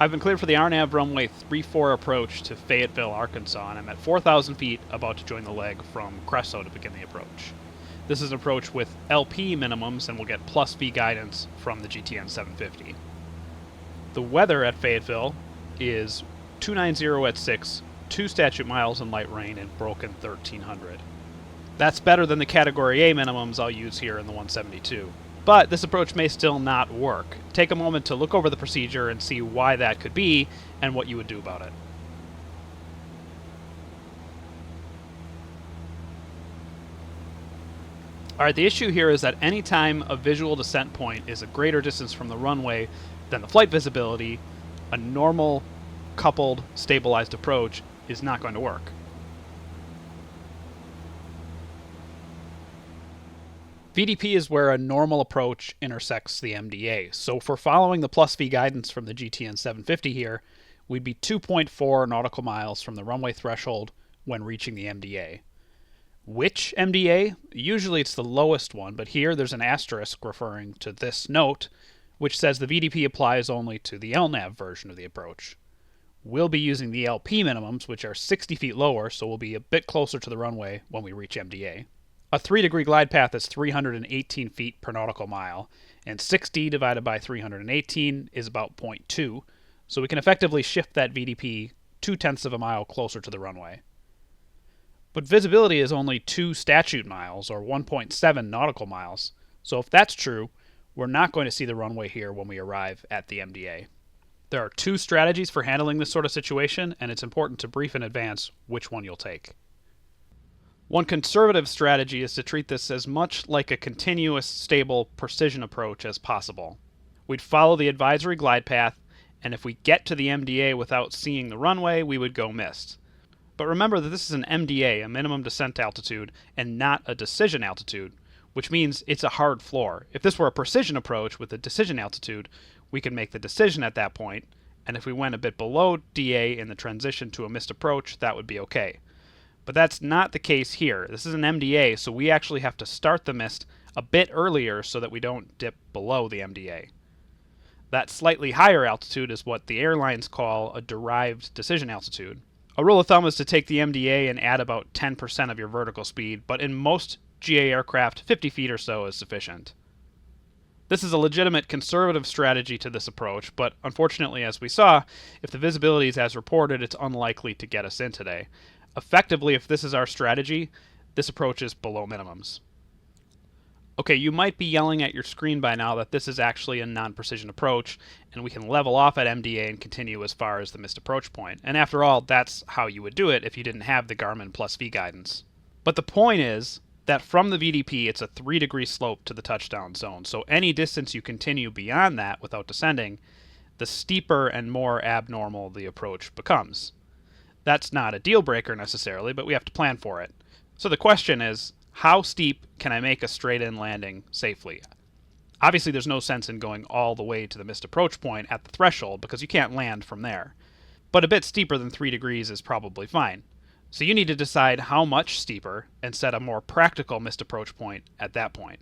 I've been cleared for the RNAV runway 34 approach to Fayetteville, Arkansas, and I'm at 4,000 feet about to join the leg from Creso to begin the approach. This is an approach with LP minimums and will get plus V guidance from the GTN 750. The weather at Fayetteville is 290 at 6, 2 statute miles in light rain, and broken 1300. That's better than the Category A minimums I'll use here in the 172. But this approach may still not work. Take a moment to look over the procedure and see why that could be and what you would do about it. Alright, the issue here is that any time a visual descent point is a greater distance from the runway than the flight visibility, a normal, coupled, stabilized approach is not going to work. VDP is where a normal approach intersects the MDA, so for following the plus V guidance from the GTN 750 here, we'd be 2.4 nautical miles from the runway threshold when reaching the MDA. Which MDA? Usually it's the lowest one, but here there's an asterisk referring to this note, which says the VDP applies only to the LNAV version of the approach. We'll be using the LP minimums, which are 60 feet lower, so we'll be a bit closer to the runway when we reach MDA. A 3-degree glide path is 318 feet per nautical mile, and 60 divided by 318 is about 0.2, so we can effectively shift that VDP 0.2 of a mile closer to the runway. But visibility is only 2 statute miles, or 1.7 nautical miles, so if that's true, we're not going to see the runway here when we arrive at the MDA. There are 2 strategies for handling this sort of situation, and it's important to brief in advance which one you'll take. One conservative strategy is to treat this as much like a continuous, stable precision approach as possible. We'd follow the advisory glide path, and if we get to the MDA without seeing the runway, we would go missed. But remember that this is an MDA, a minimum descent altitude, and not a decision altitude, which means it's a hard floor. If this were a precision approach with a decision altitude, we could make the decision at that point, and if we went a bit below DA in the transition to a missed approach, that would be okay. But that's not the case here. This is an MDA, so we actually have to start the mist a bit earlier so that we don't dip below the MDA. That slightly higher altitude is what the airlines call a derived decision altitude. A rule of thumb is to take the MDA and add about 10% of your vertical speed, but in most GA aircraft, 50 feet or so is sufficient. This is a legitimate conservative strategy to this approach, but unfortunately, as we saw, if the visibility is as reported, it's unlikely to get us in today. Effectively, if this is our strategy, this approach is below minimums. Okay, you might be yelling at your screen by now that this is actually a non-precision approach, and we can level off at MDA and continue as far as the missed approach point. And after all, that's how you would do it if you didn't have the Garmin plus V guidance. But the point is that from the VDP, it's a 3-degree slope to the touchdown zone, so any distance you continue beyond that without descending, the steeper and more abnormal the approach becomes. That's not a deal breaker necessarily, but we have to plan for it. So the question is, how steep can I make a straight-in landing safely? Obviously, there's no sense in going all the way to the missed approach point at the threshold because you can't land from there. But a bit steeper than 3 degrees is probably fine. So you need to decide how much steeper and set a more practical missed approach point at that point.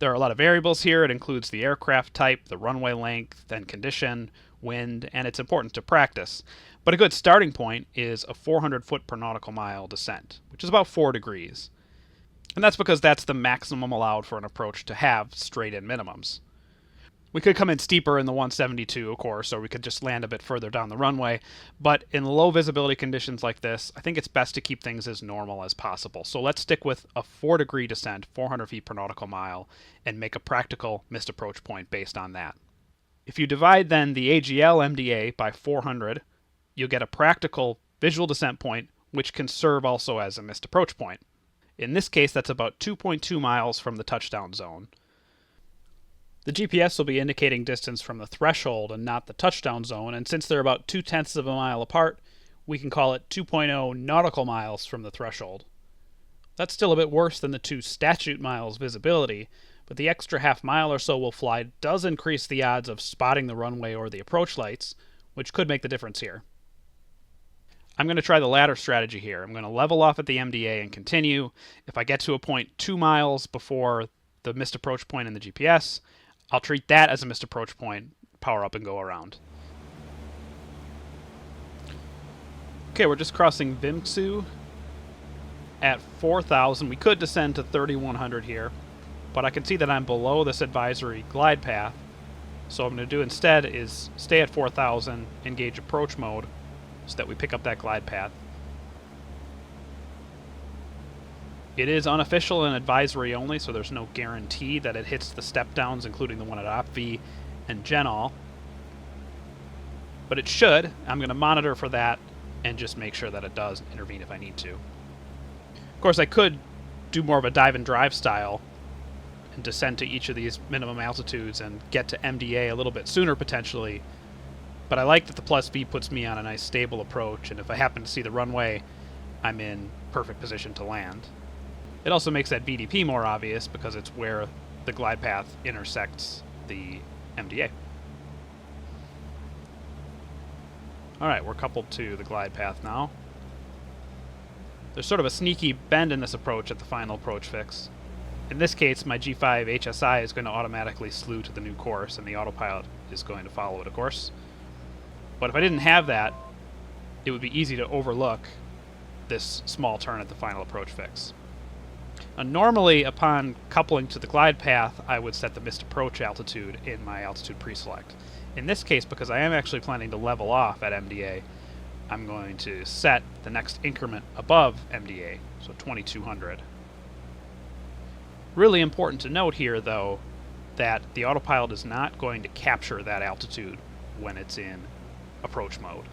There are a lot of variables here. It includes the aircraft type, the runway length and condition, wind, and it's important to practice. But a good starting point is a 400 foot per nautical mile descent, which is about 4 degrees. And that's because that's the maximum allowed for an approach to have straight-in minimums. We could come in steeper in the 172, of course, or we could just land a bit further down the runway, but in low visibility conditions like this, I think it's best to keep things as normal as possible. So let's stick with a 4-degree descent, 400 feet per nautical mile, and make a practical missed approach point based on that. If you divide then the AGL MDA by 400, you'll get a practical visual descent point, which can serve also as a missed approach point. In this case, that's about 2.2 miles from the touchdown zone. The GPS will be indicating distance from the threshold and not the touchdown zone, and since they're about 0.2 of a mile apart, we can call it 2.0 nautical miles from the threshold. That's still a bit worse than the 2 statute miles visibility, but the extra half mile or so we'll fly does increase the odds of spotting the runway or the approach lights, which could make the difference here. I'm going to try the latter strategy here. I'm going to level off at the MDA and continue. If I get to a point 2 miles before the missed approach point in the GPS, I'll treat that as a missed approach point, power up and go around. Okay, we're just crossing Vimtsu at 4,000. We could descend to 3,100 here, but I can see that I'm below this advisory glide path. So what I'm going to do instead is stay at 4,000, engage approach mode, so that we pick up that glide path. It is unofficial and advisory only, so there's no guarantee that it hits the step downs, including the one at OpV and Genol. But it should. I'm going to monitor for that and just make sure that it does intervene if I need to. Of course, I could do more of a dive and drive style and descend to each of these minimum altitudes and get to MDA a little bit sooner potentially. But I like that the plus V puts me on a nice stable approach, and if I happen to see the runway, I'm in perfect position to land. It also makes that VDP more obvious because it's where the glide path intersects the MDA. Alright, we're coupled to the glide path now. There's sort of a sneaky bend in this approach at the final approach fix. In this case, my G5 HSI is going to automatically slew to the new course, and the autopilot is going to follow it, of course. But if I didn't have that, it would be easy to overlook this small turn at the final approach fix. Normally, upon coupling to the glide path, I would set the missed approach altitude in my altitude pre-select. In this case, because I am actually planning to level off at MDA, I'm going to set the next increment above MDA, so 2200. Really important to note here, though, that the autopilot is not going to capture that altitude when it's in approach mode.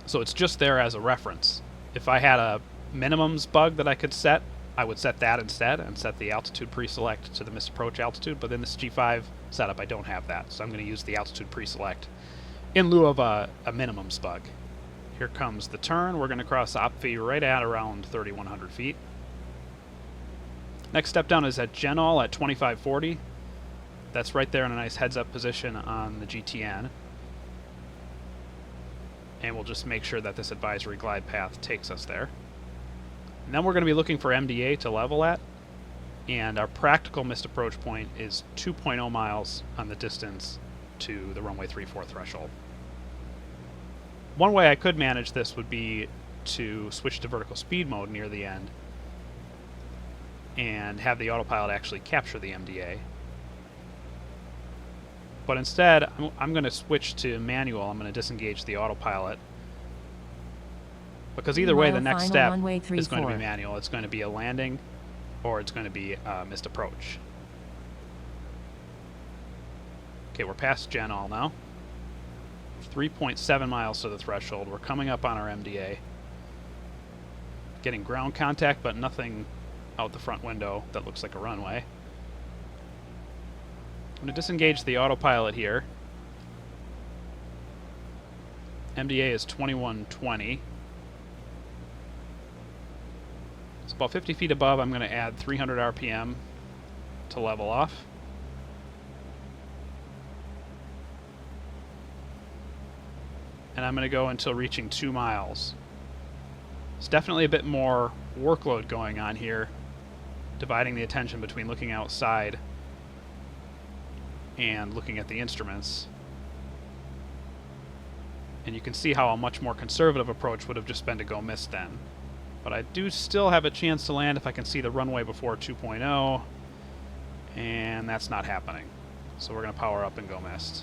So it's just there as a reference. If I had a minimums bug that I could set, I would set that instead and set the altitude pre-select to the missed approach altitude, but in this G5 setup I don't have that, so I'm going to use the altitude pre-select in lieu of a minimums bug. Here comes the turn. We're going to cross OpV right at around 3,100 feet. Next step down is at Genol at 2540. That's right there in a nice heads-up position on the GTN. And we'll just make sure that this advisory glide path takes us there. And then we're going to be looking for MDA to level at, and our practical missed approach point is 2.0 miles on the distance to the runway 34 threshold. One way I could manage this would be to switch to vertical speed mode near the end and have the autopilot actually capture the MDA. But instead, I'm going to switch to manual. I'm going to disengage the autopilot, because either way the next step is going to be manual. It's going to be a landing or it's going to be a missed approach. Okay, we're past Genol now. 3.7 miles to the threshold. We're coming up on our MDA. Getting ground contact, but nothing out the front window that looks like a runway. I'm going to disengage the autopilot here. MDA is 2120. It's about 50 feet above. I'm going to add 300 RPM to level off. And I'm going to go until reaching 2 miles. It's definitely a bit more workload going on here, dividing the attention between looking outside and looking at the instruments. And you can see how a much more conservative approach would have just been to go missed then. But I do still have a chance to land if I can see the runway before 2.0, and that's not happening. So we're going to power up and go missed.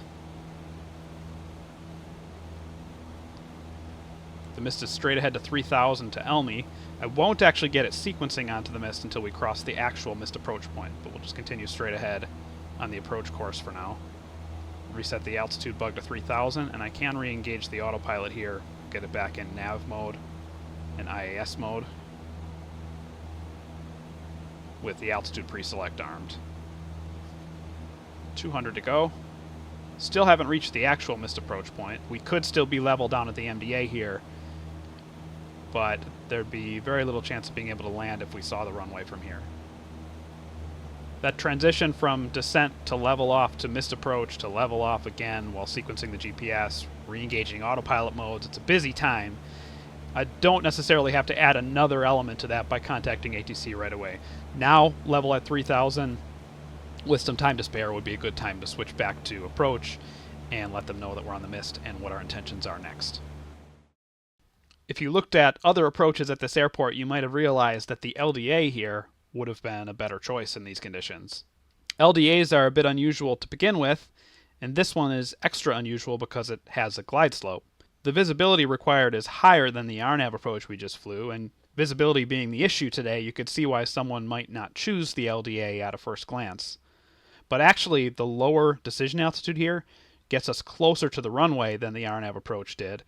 The mist is straight ahead to 3,000 to Elmi. I won't actually get it sequencing onto the mist until we cross the actual mist approach point, but we'll just continue straight ahead on the approach course for now. Reset the altitude bug to 3,000, and I can re-engage the autopilot here, get it back in nav mode and IAS mode with the altitude pre-select armed. 200 to go. Still haven't reached the actual missed approach point. We could still be level down at the MDA here, but there'd be very little chance of being able to land if we saw the runway from here. That transition from descent to level off to missed approach to level off again while sequencing the GPS, re-engaging autopilot modes, it's a busy time. I don't necessarily have to add another element to that by contacting ATC right away. Now, level at 3,000, with some time to spare, would be a good time to switch back to approach and let them know that we're on the mist and what our intentions are next. If you looked at other approaches at this airport, you might have realized that the LDA here would have been a better choice in these conditions. LDAs are a bit unusual to begin with, and this one is extra unusual because it has a glide slope. The visibility required is higher than the RNAV approach we just flew, and visibility being the issue today, you could see why someone might not choose the LDA at a first glance. But actually, the lower decision altitude here gets us closer to the runway than the RNAV approach did,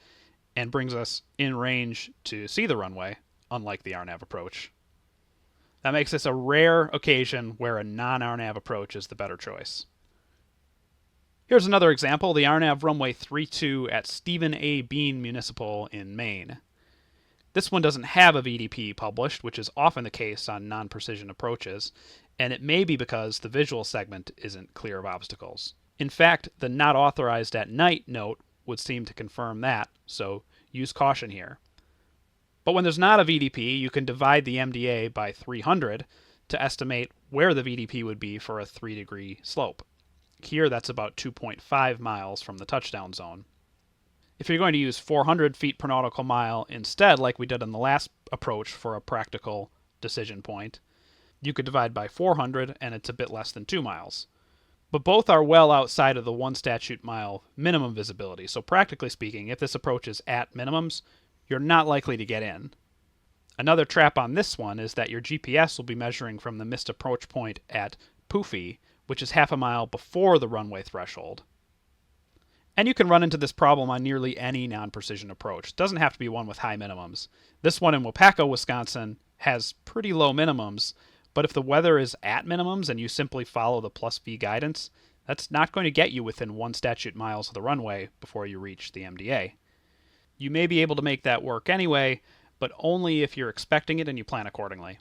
and brings us in range to see the runway, unlike the RNAV approach. That makes this a rare occasion where a non-RNAV approach is the better choice. Here's another example, the RNAV runway 32 at Stephen A. Bean Municipal in Maine. This one doesn't have a VDP published, which is often the case on non-precision approaches, and it may be because the visual segment isn't clear of obstacles. In fact, the not authorized at night note would seem to confirm that, so use caution here. But when there's not a VDP, you can divide the MDA by 300 to estimate where the VDP would be for a 3-degree slope. Here, that's about 2.5 miles from the touchdown zone. If you're going to use 400 feet per nautical mile instead, like we did on the last approach for a practical decision point, you could divide by 400 and it's a bit less than 2 miles. But both are well outside of the 1 statute mile minimum visibility, so practically speaking, if this approach is at minimums, you're not likely to get in. Another trap on this one is that your GPS will be measuring from the missed approach point at Poofy, which is half a mile before the runway threshold. And you can run into this problem on nearly any non-precision approach. It doesn't have to be one with high minimums. This one in Wapako, Wisconsin has pretty low minimums, but if the weather is at minimums and you simply follow the plus V guidance, that's not going to get you within 1 statute miles of the runway before you reach the MDA. You may be able to make that work anyway, but only if you're expecting it and you plan accordingly.